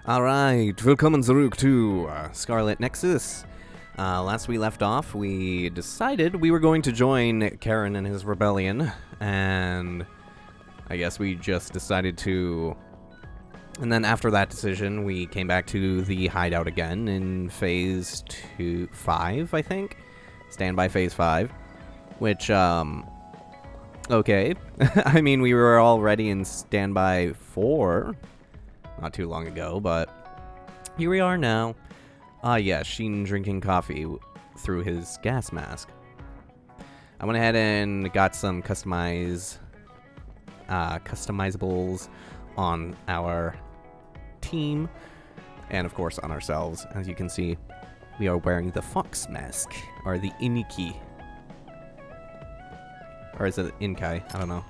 Alright, willkommen zurück to Scarlet Nexus. Last we left off, we decided we were going to join Kharan and his rebellion, and I guess we just decided to... And then after that decision, we came back to the hideout again in Phase 5, I think? Standby Phase 5. Which, okay. I mean, we were already in Standby 4 not too long ago, but here we are now. Yeah, Sheen drinking coffee through his gas mask. I went ahead and got some customizables on our team, and of course on ourselves. As you can see, we are wearing the fox mask, or the Iniki. Or is it Inkai? I don't know.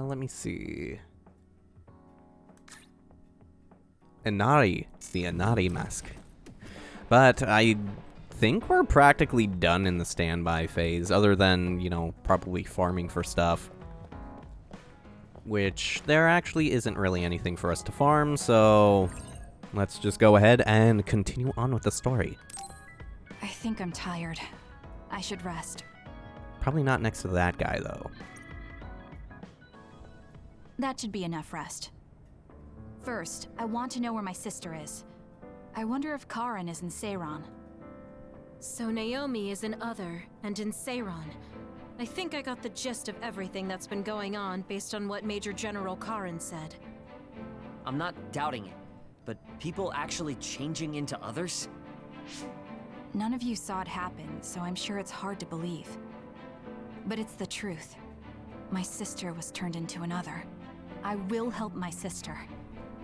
Let me see. Inari. It's the Inari mask. But I think we're practically done in the standby phase, other than, you know, probably farming for stuff. Which there actually isn't really anything for us to farm, so let's just go ahead and continue on with the story. I think I'm tired. I should rest. Probably not next to that guy, though. That should be enough rest. First, I want to know where my sister is. I wonder if Kharan is in Saran. So Naomi is in Other, and in Saran. I think I got the gist of everything that's been going on based on what Major General Kharan said. I'm not doubting it, but people actually changing into others? None of you saw it happen, so I'm sure it's hard to believe. But it's the truth. My sister was turned into another. I will help my sister.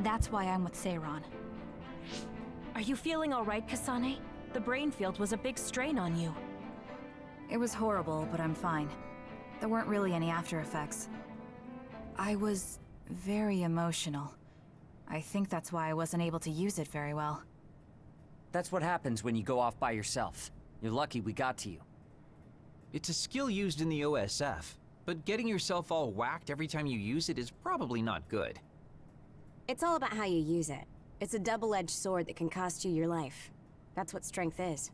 That's why I'm with Saran. Are you feeling all right, Kasane? The brain field was a big strain on you. It was horrible, but I'm fine. There weren't really any after effects. I was very emotional. I think that's why I wasn't able to use it very well. That's what happens when you go off by yourself. You're lucky we got to you. It's a skill used in the OSF, but getting yourself all whacked every time you use it is probably not good. It's all about how you use it. It's a double-edged sword that can cost you your life. That's what strength is.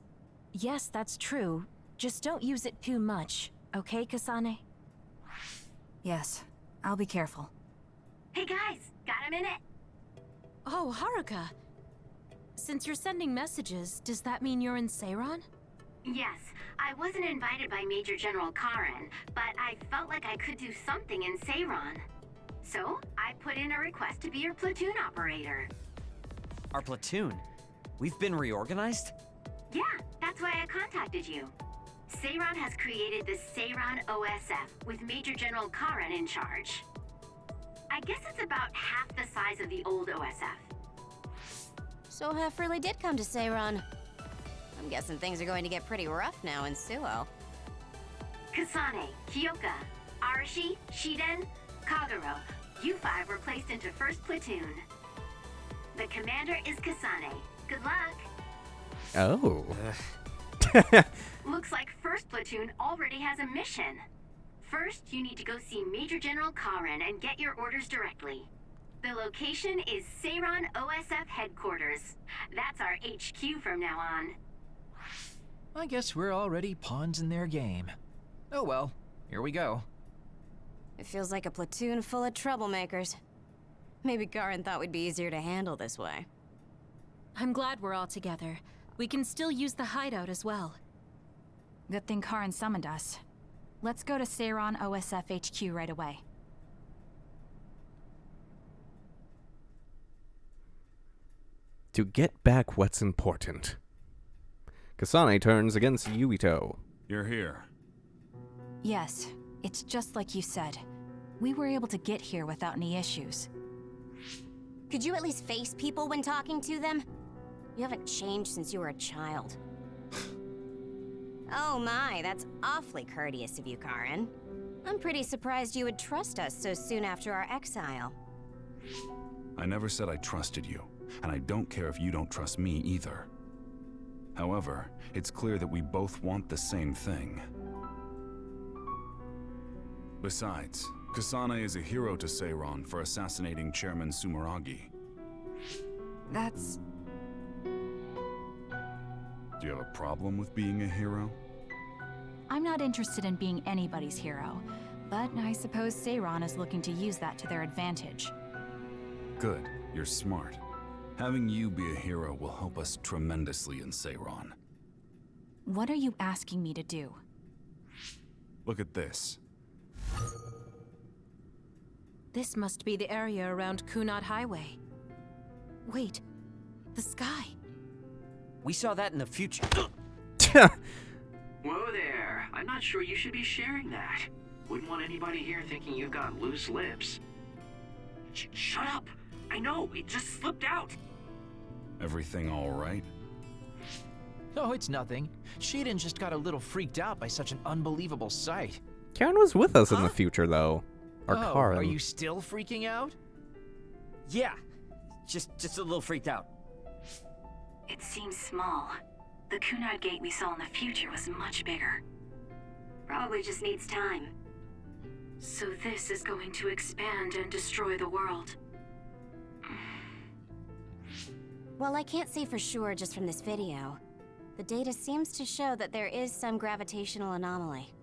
Yes, that's true. Just don't use it too much, okay, Kasane? Yes, I'll be careful. Hey guys, got a minute? Oh, Haruka. Since you're sending messages, does that mean you're in Saran? Yes, I wasn't invited by Major General Kharan, but I felt like I could do something in Saran. So, I put in a request to be your platoon operator. Our platoon? We've been reorganized? Yeah, that's why I contacted you. Saran has created the Saran OSF with Major General Kharan in charge. I guess it's about half the size of the old OSF. So Hef really did come to Saran. I'm guessing things are going to get pretty rough now in Suo. Kasane, Kyoka, Arashi, Shiden, Kagero, you five were placed into 1st Platoon. The commander is Kasane. Good luck. Oh. Looks like 1st Platoon already has a mission. First, you need to go see Major General Kharan and get your orders directly. The location is Saran OSF headquarters. That's our HQ from now on. I guess we're already pawns in their game. Oh well, here we go. It feels like a platoon full of troublemakers. Maybe Kharan thought we'd be easier to handle this way. I'm glad we're all together. We can still use the hideout as well. Good thing Kharan summoned us. Let's go to Saran OSF HQ right away. To get back what's important. Kasane turns against Yuito. You're here. Yes, it's just like you said. We were able to get here without any issues. Could you at least face people when talking to them? You haven't changed since you were a child. Oh my, that's awfully courteous of you, Kharan. I'm pretty surprised you would trust us so soon after our exile. I never said I trusted you. and I don't care if you don't trust me either. However, it's clear that we both want the same thing. Besides, Kasane is a hero to Saran for assassinating Chairman Sumeragi. That's... Do you have a problem with being a hero? I'm not interested in being anybody's hero, but I suppose Saran is looking to use that to their advantage. Good, you're smart. Having you be a hero will help us tremendously in Saran. What are you asking me to do? Look at this. This must be the area around Kunad Highway. Wait, the sky. We saw that in the future. Whoa there. I'm not sure you should be sharing that. Wouldn't want anybody here thinking you've got loose lips. Shut up! I know, it just slipped out! Everything all right? Oh, it's nothing. Shiden just got a little freaked out by such an unbelievable sight. Karen was with us in the future, though. Or Oh, Kharan. are you still freaking out? Yeah, just a little freaked out. It seems small. The Kunad gate we saw in the future was much bigger. Probably just needs time. So this is going to expand and destroy the world. Well, I can't say for sure just from this video. The data seems to show that there is some gravitational anomaly.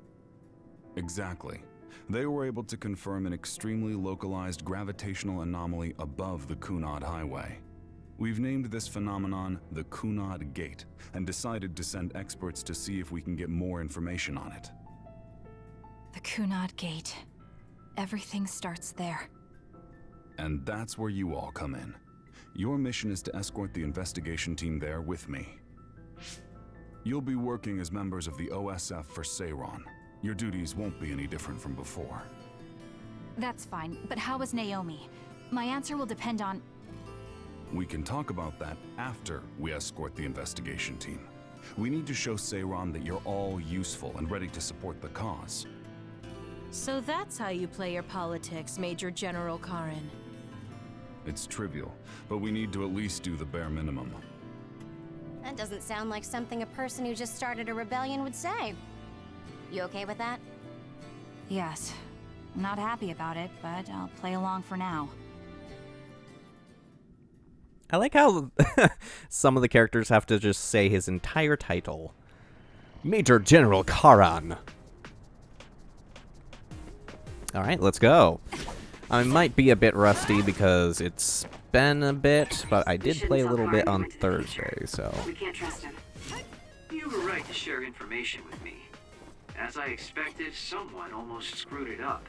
Exactly. They were able to confirm an extremely localized gravitational anomaly above the Kunad Highway. We've named this phenomenon the Kunad Gate, and decided to send experts to see if we can get more information on it. The Kunad Gate. Everything starts there. And that's where you all come in. Your mission is to escort the investigation team there with me. You'll be working as members of the OSF for Saran. Your duties won't be any different from before. That's fine, but how is Naomi? My answer will depend on... We can talk about that after we escort the investigation team. We need to show Saran that you're all useful and ready to support the cause. So that's how you play your politics, Major General Kharan. It's trivial, but we need to at least do the bare minimum. That doesn't sound like something a person who just started a rebellion would say. You okay with that? Yes. I'm not happy about it, but I'll play along for now. I like how some of the characters have to just say his entire title. Major General Kharan. Alright, let's go. I might be a bit rusty because it's been a bit, but I did play a little bit on Thursday, so... We can't trust him. You were right to share information with me. As I expected, someone almost screwed it up.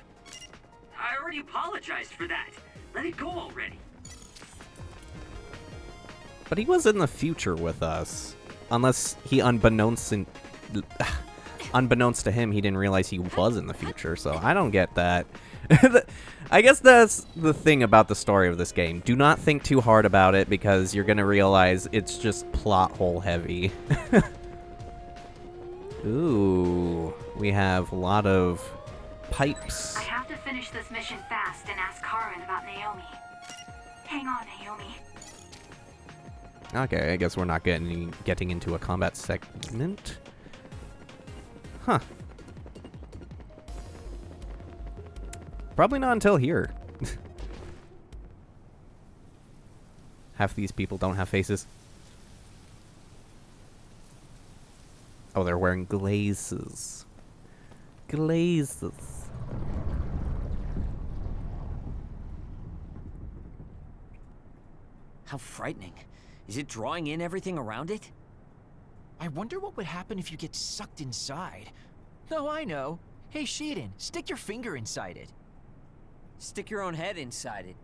I already apologized for that. Let it go already. But he was in the future with us. Unless he unbeknownst to him, he didn't realize he was in the future, so I don't get that. I guess that's the thing about the story of this game. Do not think too hard about it, because you're gonna realize it's just plot hole heavy. Ooh, we have a lot of pipes. I have to finish this mission fast and ask Kharan about Naomi. Hang on, Naomi. Okay, I guess we're not getting into a combat segment. Huh. Probably not until here. Half these people don't have faces. Oh, they're wearing glazes. Glazes. How frightening. Is it drawing in everything around it? I wonder what would happen if you get sucked inside. Oh, I know. Hey, Shiden, stick your finger inside it. Stick your own head inside it.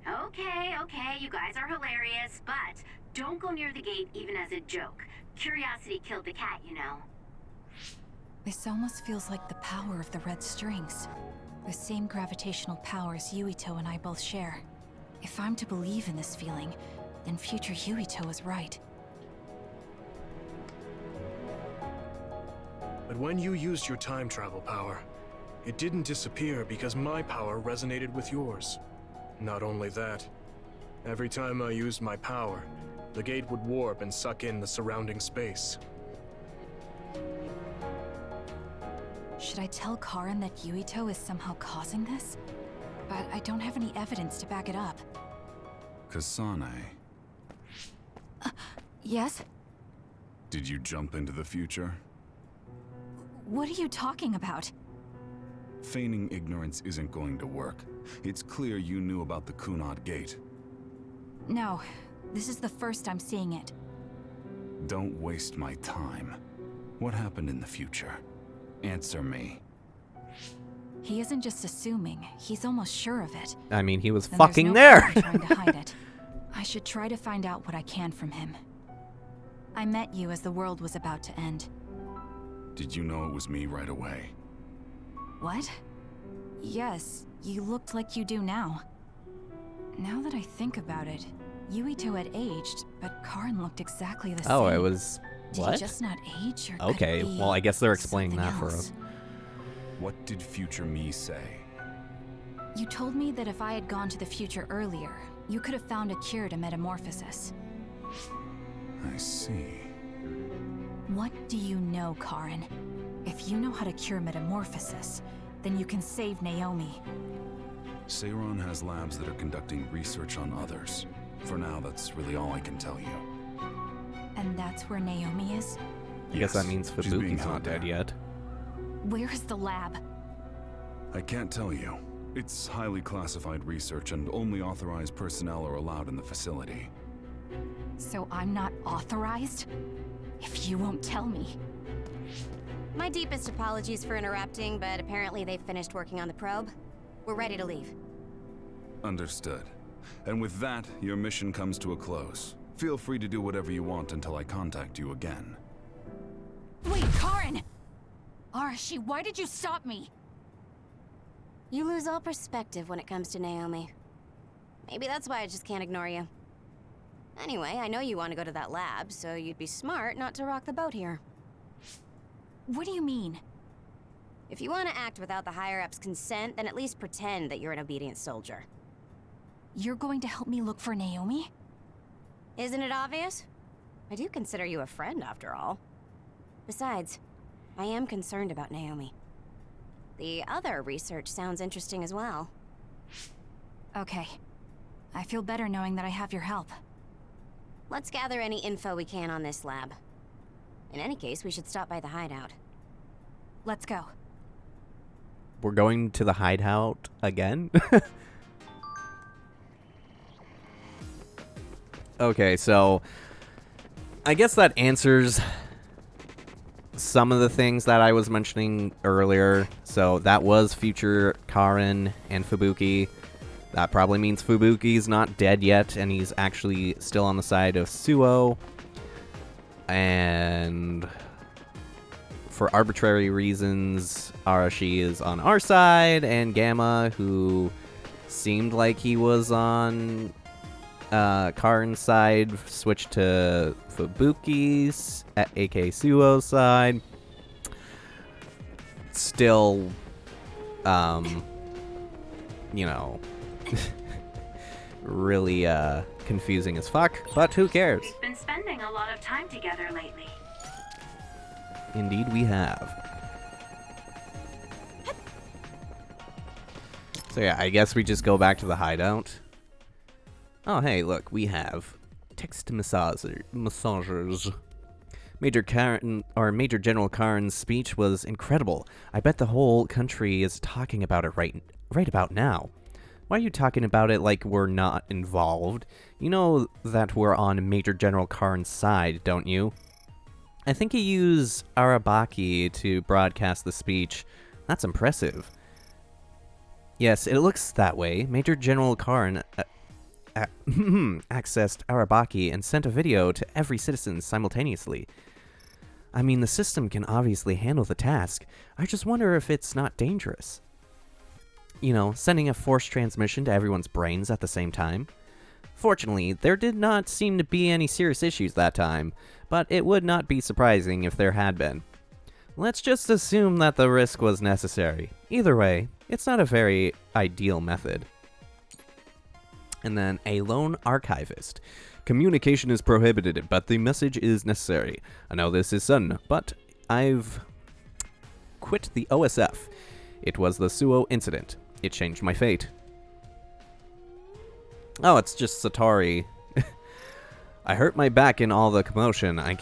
Okay, you guys are hilarious, but don't go near the gate even as a joke. Curiosity killed the cat, you know. This almost feels like the power of the red strings. The same gravitational powers Yuito and I both share. If I'm to believe in this feeling, then future Yuito is right. But when you used your time travel power, it didn't disappear because my power resonated with yours. Not only that, Every time I used my power, the gate would warp and suck in the surrounding space. Should I tell Kharan that Yuito is somehow causing this? But I don't have any evidence to back it up. Kasane, Yes? did you jump into the future? What are you talking about? Feigning ignorance isn't going to work. It's clear you knew about the Kunad Gate. No, this is the first I'm seeing it. Don't waste my time. What happened in the future? Answer me. He isn't just assuming, he's almost sure of it. I mean, he was Then fucking there's no there. point in trying to hide it. I should try to find out what I can from him. I met you as the world was about to end. Did you know it was me right away? What? Yes, you looked like you do now. Now that I think about it, Yuito had aged, but Kharan looked exactly the same. Oh, it was... Did what? he just not age, or could Okay, it be well, I guess they're explaining something that for else? us. What did future me say? You told me that if I had gone to the future earlier, you could have found a cure to metamorphosis. I see. What do you know, Kharan? If you know how to cure metamorphosis, then you can save Naomi. Saran has labs that are conducting research on others. For now, that's really all I can tell you. And that's where Naomi is? I guess that Yes, means she's being Fubuki's not held dead there. yet. Where is the lab? I can't tell you. It's highly classified research and only authorized personnel are allowed in the facility. So I'm not authorized? If you won't tell me. My deepest apologies for interrupting, but apparently they've finished working on the probe. We're ready to leave. Understood. And with that, your mission comes to a close. Feel free to do whatever you want until I contact you again. Wait, Kharan! Arashi, why did you stop me? You lose all perspective when it comes to Naomi. Maybe that's why I just can't ignore you. Anyway, I know you want to go to that lab, so you'd be smart not to rock the boat here. What do you mean? If you want to act without the higher-ups' consent, then at least pretend that you're an obedient soldier. You're going to help me look for Naomi? Isn't it obvious? I do consider you a friend, after all. Besides, I am concerned about Naomi. The other research sounds interesting as well. Okay. I feel better knowing that I have your help. Let's gather any info we can on this lab. In any case, we should stop by the hideout. Let's go. We're going to the hideout again? Okay, so I guess that answers some of the things that I was mentioning earlier. So that was future Kharan and Fubuki. That probably means Fubuki's not dead yet, and he's actually still on the side of Suo. And for arbitrary reasons, Arashi is on our side, and Gamma, who seemed like he was on Kharan's side, switched to Fubuki's, aka Suo's side. Still, you know, really confusing as fuck, but who cares? We've been spending a lot of time together lately. Indeed we have. So yeah, I guess we just go back to the hideout. Oh hey, look, we have text massagers. Major General Kharan's speech was incredible. I bet the whole country is talking about it right about now. Why are you talking about it like we're not involved? You know that we're on Major General Kharan's side, don't you? I think he used Arabaki to broadcast the speech. That's impressive. Yes, it looks that way. Major General Kharan accessed Arabaki and sent a video to every citizen simultaneously. I mean, the system can obviously handle the task. I just wonder if it's not dangerous. You know, sending a forced transmission to everyone's brains at the same time. Fortunately, there did not seem to be any serious issues that time, but it would not be surprising if there had been. Let's just assume that the risk was necessary. Either way, it's not a very ideal method. And then a lone archivist. Communication is prohibited, but the message is necessary. I know this is sudden, but I've quit the OSF. It was the Suo incident. It changed my fate. Oh, it's just Satari. I hurt my back in all the commotion. I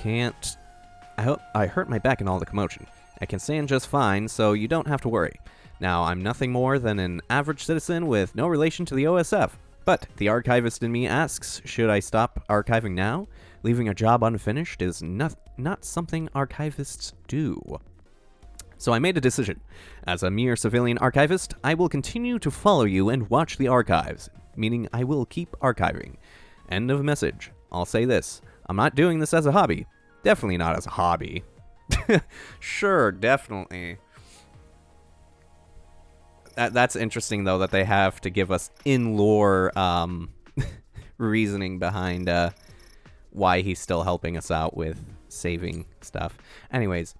hurt my back in all the commotion. I can stand just fine, so you don't have to worry. Now, I'm nothing more than an average citizen with no relation to the OSF. But the archivist in me asks, should I stop archiving now? Leaving a job unfinished is not something archivists do. So I made a decision. As a mere civilian archivist, I will continue to follow you and watch the archives, meaning I will keep archiving. End of message. I'll say this. I'm not doing this as a hobby. Definitely not as a hobby. Sure, definitely. That's interesting, though, that they have to give us in-lore reasoning behind why he's still helping us out with saving stuff. Anyways,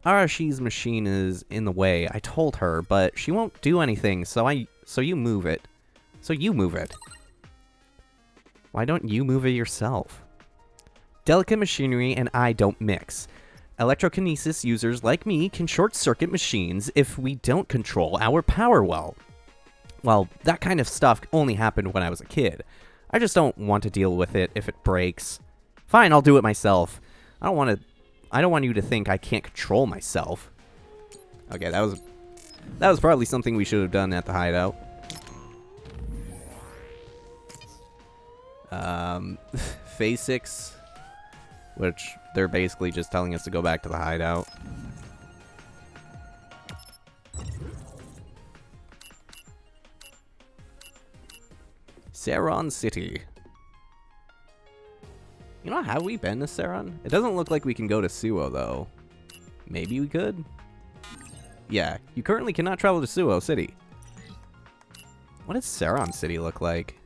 Arashi's machine is in the way. I told her, but she won't do anything, so you move it. So you move it. Why don't you move it yourself? Delicate machinery and I don't mix. Electrokinesis users like me can short-circuit machines if we don't control our power well. Well, that kind of stuff only happened when I was a kid. I just don't want to deal with it if it breaks. Fine, I'll do it myself. I don't want you to think I can't control myself. Okay, that was probably something we should have done at the hideout. Phase 6, which they're basically just telling us to go back to the hideout. Saran City. You know, have we been to Saran? It doesn't look like we can go to Suo, though. Maybe we could? Yeah, you currently cannot travel to Suo City. What does Saran City look like?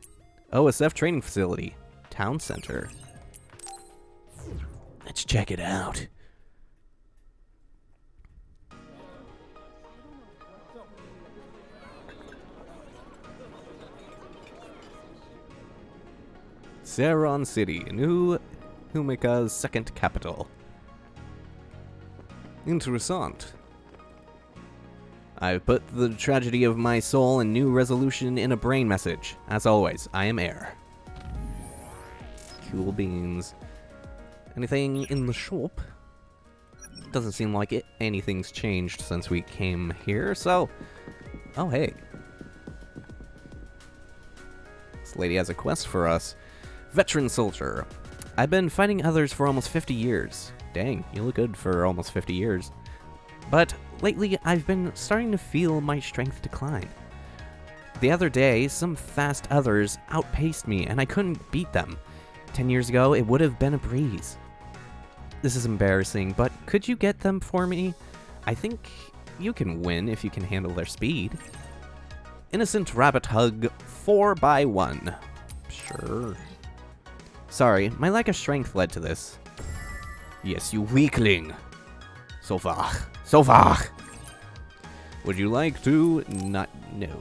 OSF training facility. Town center. Let's check it out. Saran City, New Humika's second capital. Interessant. I've put the tragedy of my soul and new resolution in a brain message. As always, I am Air. Cool beans. Anything in the shop? Doesn't seem like it. Anything's changed since we came here, so... Oh, hey. This lady has a quest for us. Veteran soldier. I've been fighting others for almost 50 years. Dang, you look good for almost 50 years. But lately, I've been starting to feel my strength decline. The other day, some fast others outpaced me, and I couldn't beat them. 10 years ago, it would have been a breeze. This is embarrassing, but could you get them for me? I think you can win if you can handle their speed. Innocent rabbit hug 4x1. Sure. Sorry, my lack of strength led to this. Yes, you weakling. So far. So far. Would you like to not know?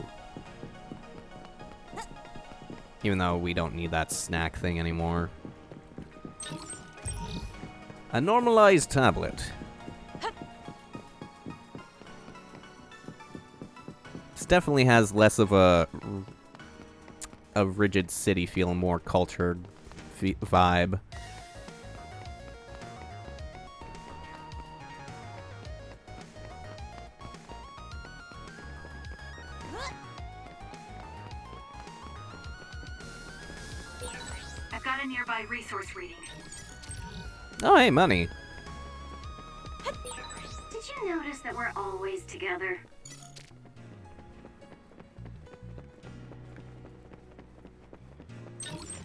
Even though we don't need that snack thing anymore. A normalized tablet. This definitely has less of a rigid city feel, more cultured vibe. I've got a nearby resource reading. Oh, hey, money. Did you notice that we're always together?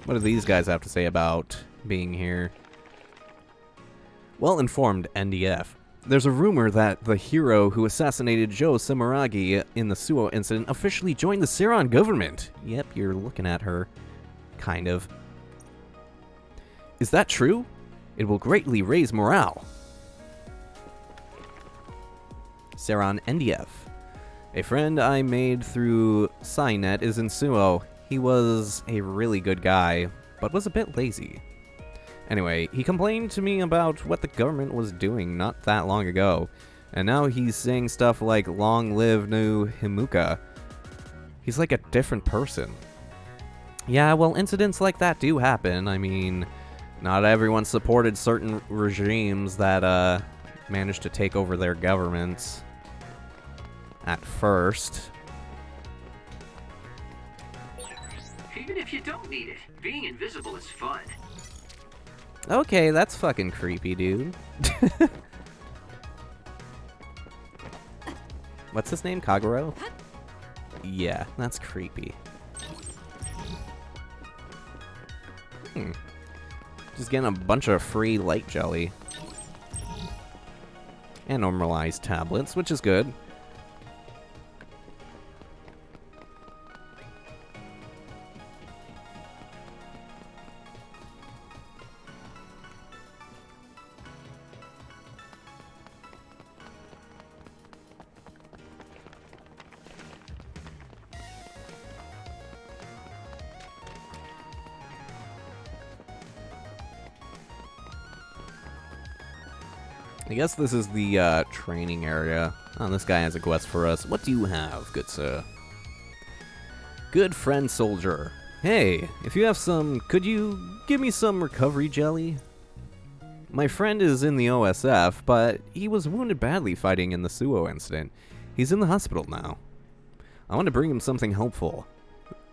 What do these guys have to say about being here? Well-informed NDF. There's a rumor that the hero who assassinated Joe Samaragi in the Suo incident officially joined the Saran government. Yep, you're looking at her. Kind of. Is that true? It will greatly raise morale. Saran NDF. A friend I made through Cynet is in Suo. He was a really good guy, but was a bit lazy. Anyway, he complained to me about what the government was doing not that long ago, and now he's saying stuff like, "Long live New Himuka." He's like a different person. Yeah, well, incidents like that do happen. I mean, not everyone supported certain regimes that, managed to take over their governments at first. Even if you don't need it, being invisible is fun. Okay, that's fucking creepy, dude. What's his name? Kaguro? Yeah, that's creepy. Just getting a bunch of free light jelly. And normalized tablets, which is good. I guess this is the training area. Oh, this guy has a quest for us. What do you have, good sir? Good friend soldier. Hey, if you have some, could you give me some recovery jelly? My friend is in the OSF, but he was wounded badly fighting in the Suo incident. He's in the hospital now. I want to bring him something helpful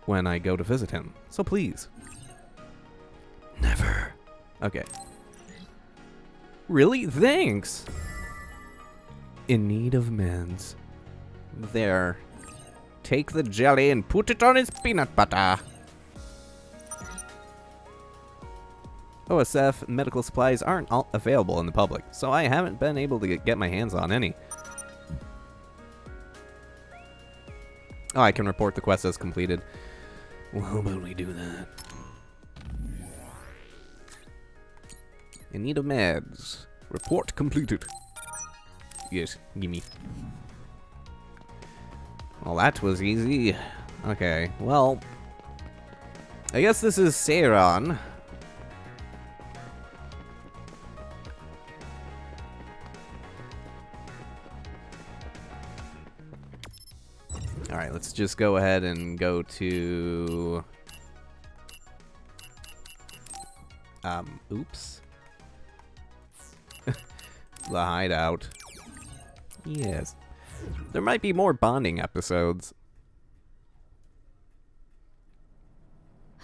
when I go to visit him, so please. Never. Okay. Really? Thanks! In need of meds. There. Take the jelly and put it on his peanut butter. OSF medical supplies aren't all available in the public, so I haven't been able to get my hands on any. Oh, I can report the quest as completed. Well, how about we do that? In need of meds. Report completed. Yes, gimme. Well, that was easy. Okay, well, I guess this is Saran. Alright, let's just go ahead and go to... oops. The Hideout. Yes. There might be more bonding episodes.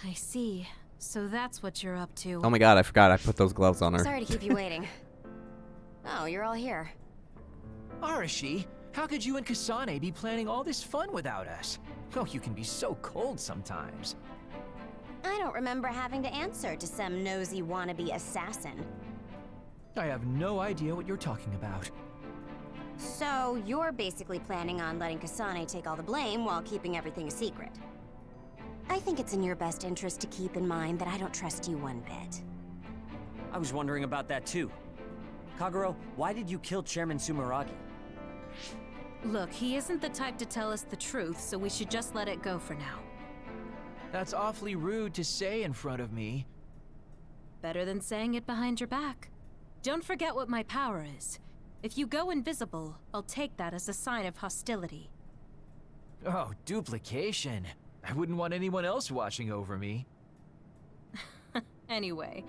I see. So that's what you're up to. Oh my god, I forgot I put those gloves on her. Sorry to keep you waiting. Oh, you're all here. Arashi, how could you and Kasane be planning all this fun without us? Oh, you can be so cold sometimes. I don't remember having to answer to some nosy wannabe assassin. I have no idea what you're talking about. So, you're basically planning on letting Kasane take all the blame while keeping everything a secret. I think it's in your best interest to keep in mind that I don't trust you one bit. I was wondering about that too. Kaguro, why did you kill Chairman Sumeragi? Look, he isn't the type to tell us the truth, so we should just let it go for now. That's awfully rude to say in front of me. Better than saying it behind your back. Don't forget what my power is. If you go invisible, I'll take that as a sign of hostility. Oh, duplication. I wouldn't want anyone else watching over me. Anyway,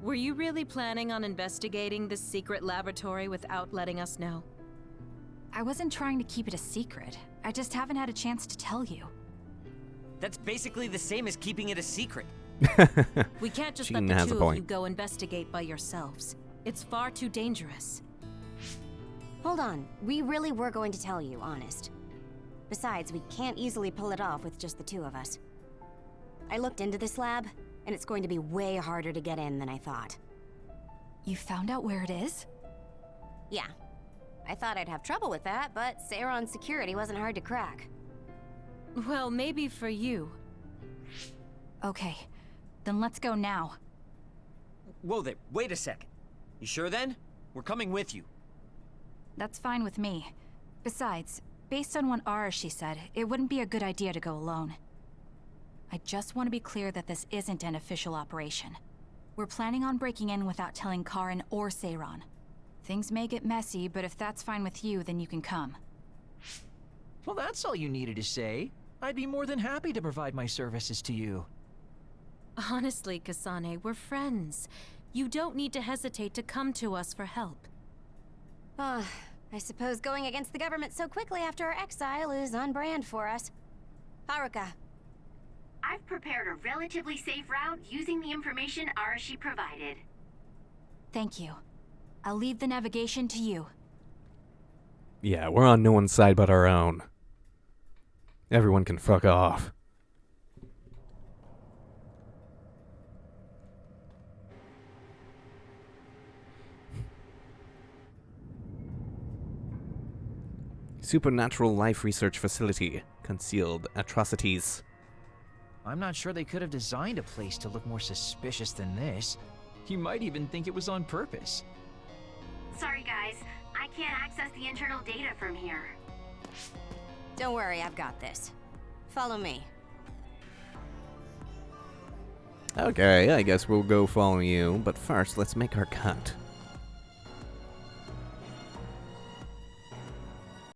were you really planning on investigating this secret laboratory without letting us know? I wasn't trying to keep it a secret. I just haven't had a chance to tell you. That's basically the same as keeping it a secret. We can't just She let the has a two of point. you go investigate by yourselves. It's far too dangerous. Hold on, we really were going to tell you, honest. Besides, we can't easily pull it off with just the two of us. I looked into this lab, and it's going to be way harder to get in than I thought. You found out where it is? Yeah. I thought I'd have trouble with that, but Saran's security wasn't hard to crack. Well, maybe for you. Okay, then let's go now. Whoa there, wait a second. You sure then? We're coming with you. That's fine with me. Besides, based on what Arashi said, it wouldn't be a good idea to go alone. I just want to be clear that this isn't an official operation. We're planning on breaking in without telling Kharan or Saran. Things may get messy, but if that's fine with you, then you can come. Well, that's all you needed to say. I'd be more than happy to provide my services to you. Honestly, Kasane, we're friends. You don't need to hesitate to come to us for help. I suppose going against the government so quickly after our exile is on brand for us. Haruka. I've prepared a relatively safe route using the information Arashi provided. Thank you. I'll leave the navigation to you. Yeah, we're on no one's side but our own. Everyone can fuck off. Supernatural Life Research Facility. Concealed atrocities. I'm not sure they could have designed a place to look more suspicious than this. You might even think it was on purpose. Sorry guys, I can't access the internal data from here. Don't worry, I've got this. Follow me. Okay, I guess we'll go follow you, but first let's make our cut.